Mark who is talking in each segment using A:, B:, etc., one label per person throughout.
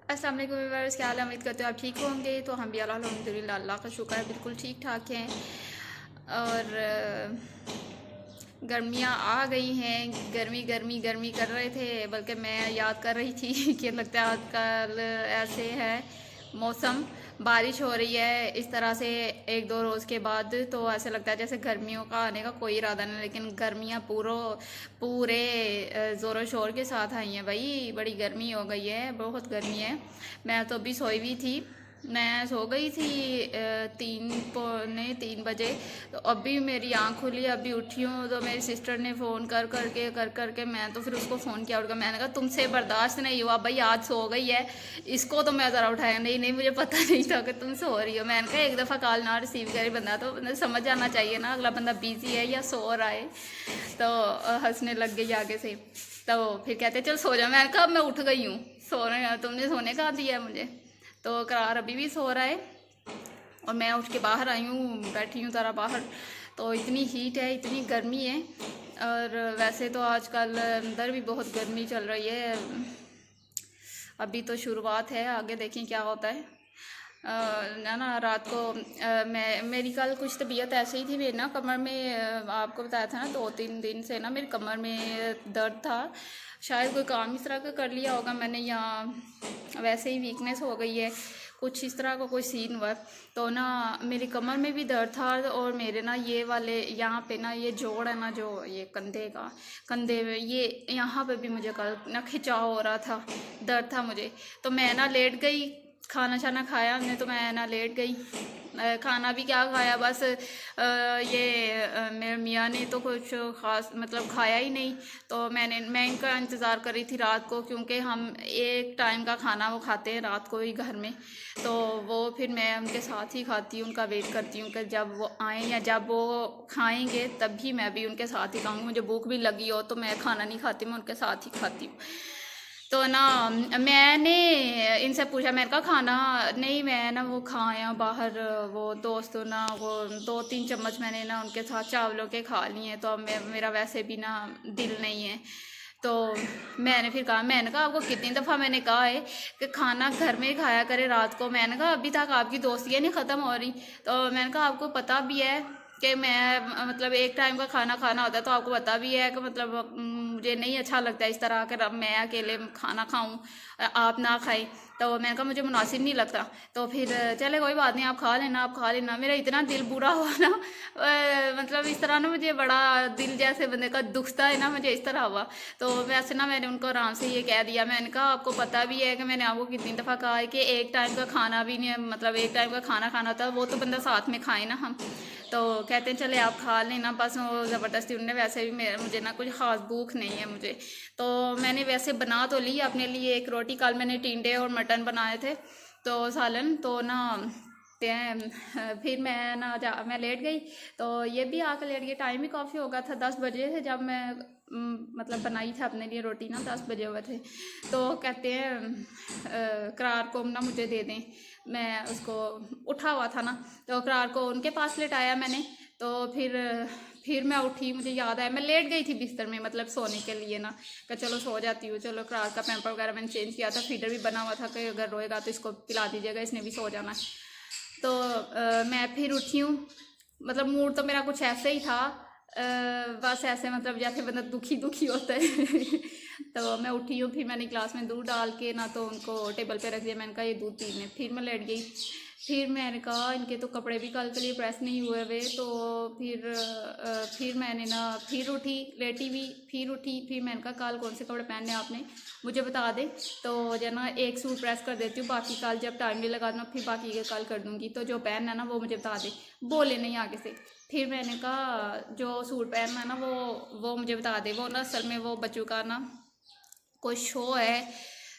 A: अस्सलाम वालेकुम व्यूअर्स, क्या हाल है? उम्मीद करते हो आप ठीक होंगे। तो हम भी अल्हम्दुलिल्लाह, अल्लाह का शुक्र है, बिल्कुल ठीक ठाक हैं। और गर्मियाँ आ गई हैं। गर्मी गर्मी गर्मी कर रहे थे, बल्कि मैं याद कर रही थी कि लगता है आजकल ऐसे है मौसम, बारिश हो रही है इस तरह से एक दो रोज़ के बाद, तो ऐसे लगता है जैसे गर्मियों का आने का कोई इरादा नहीं। लेकिन गर्मियाँ पूरे ज़ोरों शोर के साथ आई हैं भाई। बड़ी गर्मी हो गई है, बहुत गर्मी है। मैं तो अभी सोई हुई थी, मैं सो गई थी 3 पौने 3 बजे। तो अभी मेरी आँख खुली, अभी उठी हूँ, तो मेरी सिस्टर ने फ़ोन कर करके मैं तो फिर उसको फ़ोन किया उठकर। मैंने कहा तुमसे बर्दाश्त नहीं हुआ भाई, आज सो गई है, इसको तो मैं ज़रा उठाया नहीं। नहीं, मुझे पता नहीं था कि तुम सो रही हो। मैंने कहा एक दफ़ा कॉल ना रिसीव करे बंदा तो समझ जाना चाहिए ना अगला बंदा बिजी है या सो रहा है। तो हंसने लग गई आगे से। तो फिर कहते चल सो जा। मैंने कहा मैं उठ गई हूँ, सोने तुमने सोने का दिया है मुझे। तो करार अभी भी सो रहा है और मैं उठ के बाहर आई हूँ, बैठी हूँ ज़रा बाहर। तो इतनी हीट है, इतनी गर्मी है। और वैसे तो आजकल अंदर भी बहुत गर्मी चल रही है। अभी तो शुरुआत है, आगे देखें क्या होता है। ना रात को मेरी कल कुछ तबीयत ऐसे ही थी। मेरी ना कमर में आपको बताया था ना, 2-3 दिन से ना मेरी कमर में दर्द था। शायद कोई काम इस तरह का कर लिया होगा मैंने, या वैसे ही वीकनेस हो गई है, कुछ इस तरह का कोई सीन हुआ। तो ना मेरी कमर में भी दर्द था, और मेरे ना ये वाले यहाँ पे ना ये जोड़ है ना, जो ये कंधे में ये यहाँ पे भी मुझे कल ना खिंचाव हो रहा था, दर्द था मुझे। तो मैं ना लेट गई, खाना छाना खाया हमने, तो मैं ना लेट गई। खाना भी क्या खाया, बस मेरे मियाँ ने तो कुछ ख़ास मतलब खाया ही नहीं। तो मैं इनका इंतज़ार कर रही थी रात को, क्योंकि हम एक टाइम का खाना वो खाते हैं रात को ही घर में। तो वो फिर मैं उनके साथ ही खाती हूँ, उनका वेट करती हूँ कि जब वो आएँ या जब वो खाएँगे तभी मैं भी उनके साथ ही खाऊँगी। मुझे भूख भी लगी हो तो मैं खाना नहीं खाती, मैं उनके साथ ही खाती हूँ। तो ना मैंने इनसे पूछा, मैंने कहा खाना नहीं, मैं ना वो खाया बाहर, वो दोस्तों ना वो 2-3 चम्मच मैंने ना उनके साथ चावलों के खा लिए हैं। तो अब मेरा वैसे भी ना दिल नहीं है। तो मैंने कहा आपको कितनी दफ़ा मैंने कहा है कि खाना घर में ही खाया करे रात को। मैंने कहा अभी तक आपकी दोस्तियाँ नहीं ख़त्म हो रही। तो मैंने कहा आपको पता भी है कि मैं मतलब एक टाइम का खाना खाना होता है, तो आपको पता भी है कि मतलब मुझे नहीं अच्छा लगता इस तरह कि मैं अकेले खाना खाऊं, आप ना खाएं। तो मैंने कहा मुझे मुनासिब नहीं लगता। तो फिर चले कोई बात नहीं, आप खा लेना, आप खा लेना। मेरा इतना दिल बुरा हुआ ना, मतलब इस तरह ना मुझे बड़ा दिल जैसे बंदे का दुखता है ना, मुझे इस तरह हुआ। तो वैसे ना मैंने उनको आराम से ये कह दिया, मैंने कहा आपको पता भी है कि मैंने आपको कितनी दफ़ा कहा है कि एक टाइम का खाना भी नहीं, मतलब एक टाइम का खाना खाना होता है वो तो बंदा साथ में खाए ना हम। तो कहते हैं चले आप खा लेना, बस वो ज़बरदस्ती उनने, वैसे भी मुझे ना कुछ ख़ास भूख नहीं है मुझे। तो मैंने वैसे बना तो ली अपने लिए एक रोटी, कल मैंने टिंडे और मटन बनाए थे, तो सालन। तो ना फिर मैं लेट गई। तो ये भी आकर लेट गई, टाइम ही काफ़ी हो गया था, 10 बजे थे जब मैं मतलब बनाई थी अपने लिए रोटी ना, 10 बजे हुए थे। तो कहते हैं करार को ना मुझे दे दें, मैं उसको उठा हुआ था ना, तो करार को उनके पास लेटाया मैंने। तो फिर मैं उठी, मुझे याद आया मैं लेट गई थी बिस्तर में, मतलब सोने के लिए ना, कि चलो सो जाती हूँ। चलो करार का पैम्पर वगैरह मैंने चेंज किया था, फीडर भी बना हुआ था कि अगर रोएगा तो इसको पिला दीजिएगा, इसने भी सो जाना। तो मैं फिर उठी हूँ, मतलब मूड तो मेरा कुछ ऐसे ही था, बस ऐसे मतलब जैसे बंदा दुखी दुखी होता है। तो मैं उठी हूँ, फिर मैंने ग्लास में दूध डाल के ना तो उनको टेबल पे रख दिया। मैंने कहा ये दूध पी लें। फिर मैं लेट गई। फिर मैंने कहा इनके तो कपड़े भी कल के लिए प्रेस नहीं हुए हुए। तो फिर मैंने ना फिर उठी, लेटी भी, फिर उठी। फिर मैंने कहा कल कौन से कपड़े पहनने आपने मुझे बता दें, तो जो ना एक सूट प्रेस कर देती हूँ, बाकी कल जब टाइम भी लगा दूँ फिर बाकी के कल कर दूँगी। तो जो पहनना है ना वो मुझे बता दे, बोले नहीं आगे से। फिर मैंने कहा जो सूट पहनना है ना वो मुझे बता दे। वो ना असल में वो बच्चों का ना कोई शो है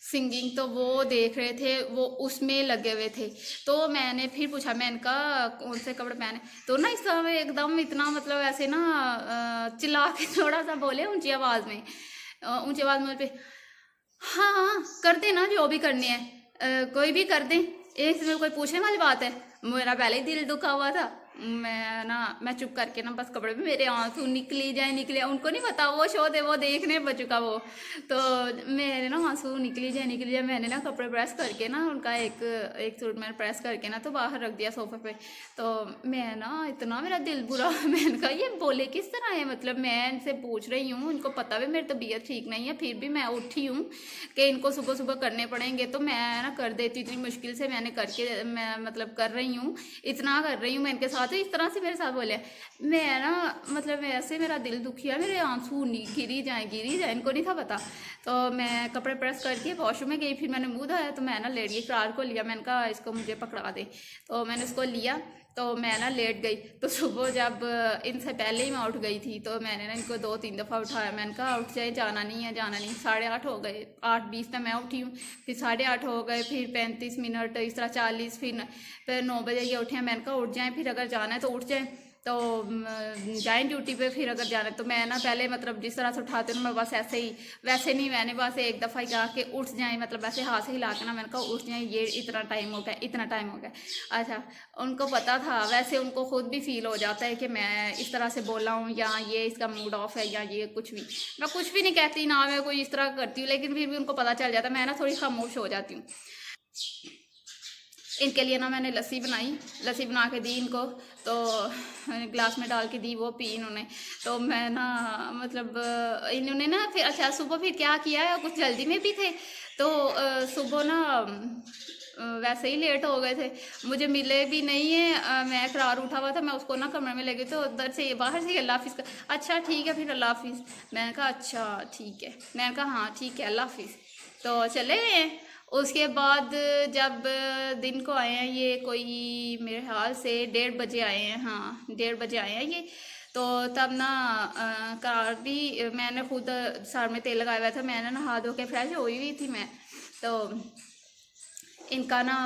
A: सिंगिंग, तो वो देख रहे थे, वो उसमें लगे हुए थे। तो मैंने फिर पूछा, मैंने कहा कौन से कपड़े पहने। तो ना इस समय एकदम इतना मतलब ऐसे ना चिल्ला के थोड़ा सा बोले ऊंची आवाज़ में, ऊंची आवाज़ में पे, हाँ हाँ कर दे ना जो भी करनी है, कोई भी कर दे, इसमें कोई पूछने वाली बात है। मेरा पहले ही दिल दुखा हुआ था। मैं चुप करके ना बस कपड़े में मेरे आंसू निकली जाए, उनको नहीं पता, वो शो दे वो देखने बच्चों का वो। तो मेरे ना आंसू निकली जाए, मैंने ना कपड़े प्रेस करके ना उनका एक सूट मैंने प्रेस करके ना तो बाहर रख दिया सोफे पे। तो मैं ना इतना मेरा दिल बुरा मैंने कहा ये बोले किस तरह है, मतलब मैं इनसे पूछ रही हूँ, उनको पता भी मेरी तबीयत ठीक नहीं है, फिर भी मैं उठी हूँ कि इनको सुबह सुबह करने पड़ेंगे, तो मैं ना कर देती, इतनी मुश्किल से मैंने करके मैं मतलब कर रही हूँ, इतना कर रही हूँ मैं इनके साथ, इस तरह से मेरे साथ बोले। मैं ना मतलब ऐसे मेरा दिल दुखी है, मेरे आंसू गिरी जाए, इनको नहीं था पता। तो मैं कपड़े प्रेस करके वॉशरूम में गई, फिर मैंने मुँह धोया, तो मैं ना लेट गई, कार को लिया, मैंने कहा इसको मुझे पकड़ा दे, तो मैंने उसको लिया, तो मैं ना लेट गई। तो सुबह जब इनसे पहले ही मैं उठ गई थी, तो मैंने ना इनको 2-3 दफ़ा उठाया, मैंने कहा उठ जाए, जाना नहीं है 8:30 हो गए, 8:20 तक मैं उठी हूँ, फिर 8:30 हो गए, फिर 35 मिनट, इस तरह 40, फिर 9 बजे ये उठे हैं, मैंने कहा उठ जाएँ, फिर अगर जाना है तो उठ जाएँ, तो जाएँ ड्यूटी पे, फिर अगर जाना है तो मैं ना पहले मतलब जिस तरह से उठाती हूँ मैं बस ऐसे ही, वैसे नहीं, मैंने बस एक दफ़ा ही कहा कि उठ जाएँ, मतलब ऐसे हाथ से हिला के ना मैंने कहा उठ जाएँ, ये इतना टाइम हो गया, इतना टाइम हो गया। अच्छा, उनको पता था, वैसे उनको खुद भी फील हो जाता है कि मैं इस तरह से बोला हूँ या ये इसका मूड ऑफ है या ये कुछ भी, मैं कुछ भी नहीं कहती ना, मैं कोई इस तरह करती हूँ, लेकिन फिर भी उनको पता चल जाता है, मैं ना थोड़ी खामोश हो जाती हूँ। इनके लिए ना मैंने लस्सी बना के दी इनको, तो ग्लास में डाल के दी, वो पी इन्होंने। तो मैं ना मतलब इन्होंने ना फिर अच्छा सुबह फिर क्या किया, कुछ जल्दी में भी थे, तो सुबह ना वैसे ही लेट हो गए थे, मुझे मिले भी नहीं है, मैं करार उठा हुआ था, मैं उसको ना कमरे में ले गई, तो उधर से बाहर से अल्लाह हाफिज़ का, अच्छा ठीक है फिर अल्लाह हाफिज़, मैंने कहा अच्छा ठीक है, मैंने कहा हाँ ठीक है अल्लाह हाफिज़, तो चले गए हैं। उसके बाद जब दिन को आए हैं ये, कोई मेरे ख्याल से 1:30 बजे आए हैं, हाँ 1:30 बजे आए हैं ये। तो तब ना कार भी मैंने खुद सर में तेल लगाया हुआ था, मैंने ना हाथ धो के फ्रेश हुई थी मैं, तो इनका ना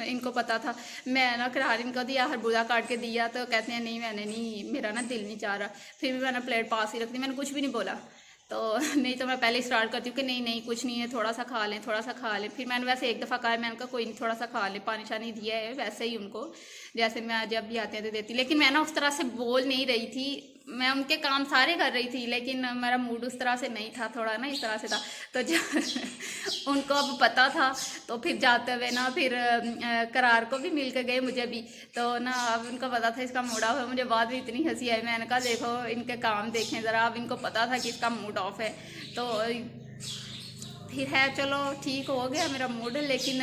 A: इनको पता था, मैं ना करार इनको दिया, खरबूजा काट के दिया, तो कहते हैं नहीं मैंने नहीं, मेरा ना दिल नहीं चाह रहा, फिर भी मैंने प्लेट पास ही रख दी, मैंने कुछ भी नहीं बोला। तो नहीं तो मैं पहले स्टार्ट करती हूँ कि नहीं नहीं कुछ नहीं है, थोड़ा सा खा लें, थोड़ा सा खा लें, फिर मैंने वैसे एक दफ़ा कहा, मैंने कहा कोई नहीं थोड़ा सा खा लें, पानी शानी दिया है वैसे ही उनको, जैसे मैं जब भी आते हैं तो देती, लेकिन मैं ना उस तरह से बोल नहीं रही थी, मैं उनके काम सारे कर रही थी, लेकिन मेरा मूड उस तरह से नहीं था, थोड़ा ना इस तरह से था। तो जब उनको अब पता था, तो फिर जाते हुए ना फिर करार को भी मिल के गए, मुझे भी, तो ना अब उनको पता था इसका मूड ऑफ है, मुझे बाद में इतनी हंसी आई, मैंने कहा देखो इनके काम देखें ज़रा, अब इनको पता था कि इसका मूड ऑफ है, तो फिर है चलो ठीक हो गया मेरा मूड, लेकिन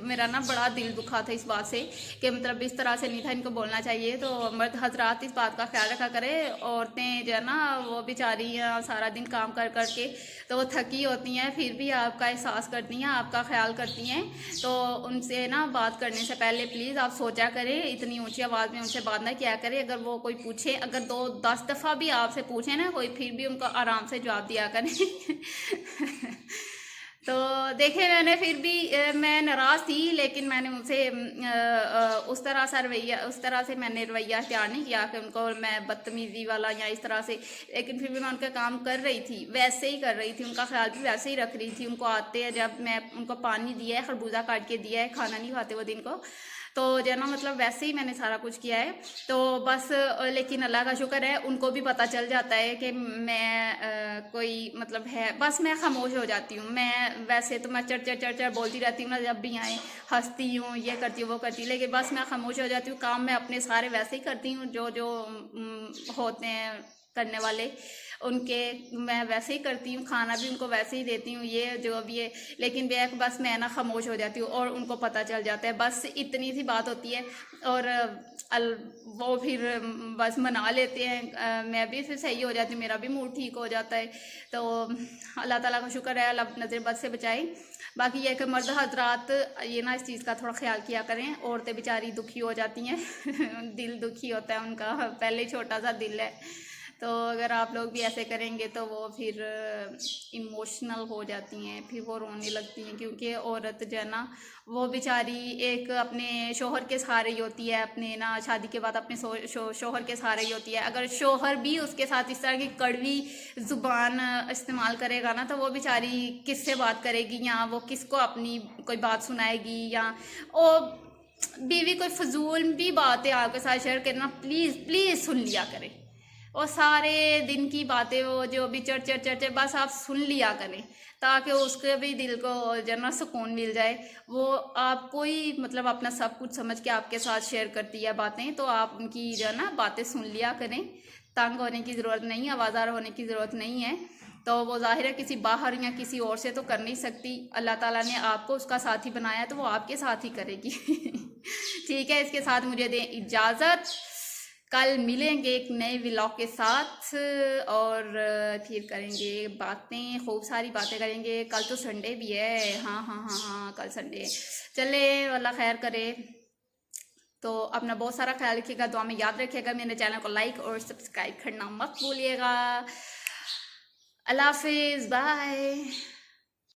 A: मेरा ना बड़ा दिल दुखा था इस बात से कि मतलब इस तरह से नहीं था इनको बोलना चाहिए। तो मर्द हजरात इस बात का ख्याल रखा करे, औरतें जो है ना वो बेचारी सारा दिन काम कर कर के तो वो थकी होती हैं, फिर भी आपका एहसास करती हैं, आपका ख्याल करती हैं, तो उनसे ना बात करने से पहले प्लीज़ आप सोचा करें, इतनी ऊंची आवाज़ में उनसे बात ना किया करें, अगर वो कोई पूछे, अगर 2-10 दफ़ा भी आपसे पूछे ना कोई, फिर भी उनको आराम से जवाब दिया करें। तो देखे मैंने फिर भी मैं नाराज़ थी, लेकिन मैंने उनसे उस तरह से मैंने रवैया इख्तियार नहीं किया कि उनको मैं बदतमीज़ी वाला या इस तरह से, लेकिन फिर भी मैं उनका काम कर रही थी, वैसे ही कर रही थी, उनका ख्याल भी वैसे ही रख रही थी। उनको आते हैं जब मैं उनको पानी दिया है, खरबूजा काट के दिया है, खाना नहीं खाते वो दिन को, तो जो है ना मतलब वैसे ही मैंने सारा कुछ किया है। तो बस लेकिन अल्लाह का शुक्र है उनको भी पता चल जाता है कि मैं कोई मतलब है, बस मैं खामोश हो जाती हूँ। मैं वैसे तो मैं चढ़ बोलती रहती हूँ ना, जब भी आए हंसती हूँ, ये करती हूँ वो करती हूँ, लेकिन बस मैं खामोश हो जाती हूँ। काम मैं अपने सारे वैसे ही करती हूँ, जो जो होते हैं करने वाले उनके मैं वैसे ही करती हूँ, खाना भी उनको वैसे ही देती हूँ, ये जो भी है, लेकिन बस मैं ना खामोश हो जाती हूँ और उनको पता चल जाता है, बस इतनी सी बात होती है। और वो फिर बस मना लेते हैं, मैं भी फिर सही हो जाती हूँ, मेरा भी मूड ठीक हो जाता है। तो अल्लाह ताला का शुक्र है, अल्लाह नज़र बद से बचाए। बाकी ये कि मर्द हजरात ये ना इस चीज़ का थोड़ा ख्याल किया करें, औरतें बेचारी दुखी हो जाती हैं दिल दुखी होता है उनका, पहले छोटा सा दिल है, तो अगर आप लोग भी ऐसे करेंगे तो वो फिर इमोशनल हो जाती हैं, फिर वो रोने लगती हैं, क्योंकि औरत जो है ना वो बेचारी एक अपने शोहर के सहारे ही होती है, अपने ना शादी के बाद अपने शोहर के सहारे ही होती है। अगर शोहर भी उसके साथ इस तरह की कड़वी ज़ुबान इस्तेमाल करेगा ना, तो वो बेचारी किससे बात करेगी, या वो किसको अपनी कोई बात सुनाएगी, या वो बीवी कोई फजूल भी बातें आपके साथ शेयर करना प्लीज़ प्लीज़ सुन लिया करें। और सारे दिन की बातें वो जो भी चढ़ बस आप सुन लिया करें, ताकि उसके भी दिल को जो ना सुकून मिल जाए। वो आपको ही मतलब अपना सब कुछ समझ के आपके साथ शेयर करती है बातें, तो आप उनकी जो है ना बातें सुन लिया करें। तंग होने की ज़रूरत नहीं है, आवाज़ार होने की ज़रूरत नहीं है। तो वो ज़ाहिर है किसी बाहर या किसी और से तो कर नहीं सकती। अल्लाह ताला ने आपको उसका साथी बनाया तो वो आपके साथ ही करेगी। ठीक है, इसके साथ मुझे दें इजाज़त। कल मिलेंगे एक नए व्लॉग के साथ और फिर करेंगे बातें, खूब सारी बातें करेंगे। कल तो संडे भी है। हाँ हाँ हाँ हाँ, कल संडे है। चले, अल्लाह खैर करे। तो अपना बहुत सारा ख्याल रखिएगा, दुआ में याद रखिएगा। मेरे चैनल को लाइक और सब्सक्राइब करना मत भूलिएगा। अल्लाह हाफिज़, बाय।